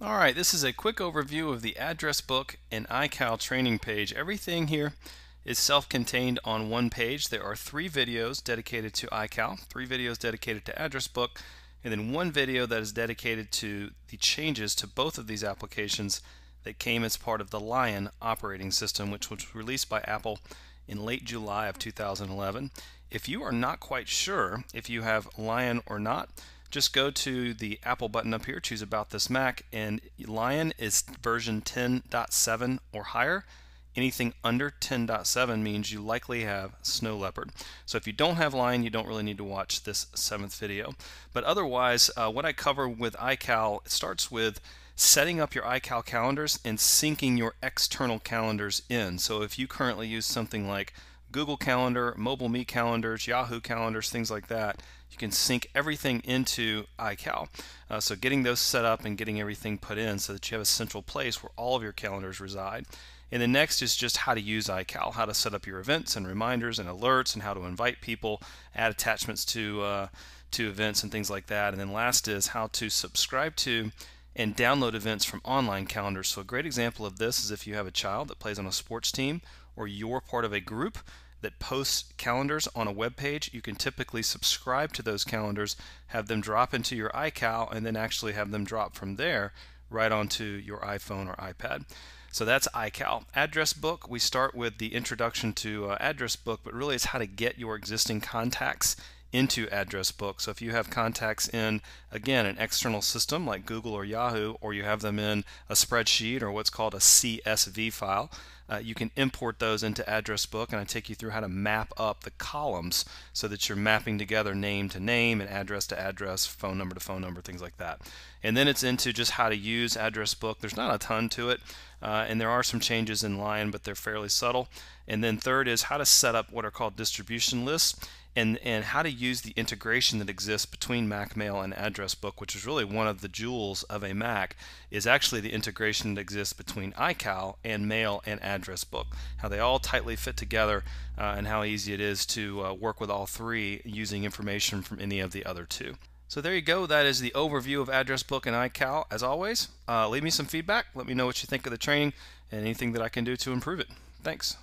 Alright, this is a quick overview of the address book and iCal training page. Everything here is self-contained on one page. There are 3 videos dedicated to iCal, 3 videos dedicated to address book, and then 1 video that is dedicated to the changes to both of these applications that came as part of the Lion operating system, which was released by Apple in late July of 2011. If you are not quite sure if you have Lion or not, just go to the Apple button up here, choose About This Mac, and Lion is version 10.7 or higher. Anything under 10.7 means you likely have Snow Leopard. So if you don't have Lion, you don't really need to watch this 7th video. But otherwise, what I cover with iCal, it starts with setting up your iCal calendars and syncing your external calendars in. So if you currently use something like Google Calendar, Mobile Me calendars, Yahoo calendars, things like that, you can sync everything into iCal. So getting those set up and getting everything put in so that you have a central place where all of your calendars reside. And then next is just how to use iCal, how to set up your events and reminders and alerts, and how to invite people, add attachments to events and things like that. And then last is how to subscribe to and download events from online calendars. So a great example of this is if you have a child that plays on a sports team, or you're part of a group that posts calendars on a web page, you can typically subscribe to those calendars, have them drop into your iCal, and then actually have them drop from there right onto your iPhone or iPad. So that's iCal. Address book, we start with the introduction to address book, but really it's how to get your existing contacts into address book. So if you have contacts in, again, an external system like Google or Yahoo, or you have them in a spreadsheet or what's called a CSV file, you can import those into address book, and I take you through how to map up the columns so that you're mapping together name to name and address to address, phone number to phone number, things like that. And then it's into just how to use address book. There's not a ton to it, and there are some changes in Lion, but they're fairly subtle. And then third is how to set up what are called distribution lists, and how to use the integration that exists between Mac Mail and address book, which is really one of the jewels of a Mac, is actually the integration that exists between iCal and Mail and address book, how they all tightly fit together, and how easy it is to work with all 3 using information from any of the other 2. So there you go. That is the overview of address book and iCal. As always, leave me some feedback. Let me know what you think of the training and anything that I can do to improve it. Thanks.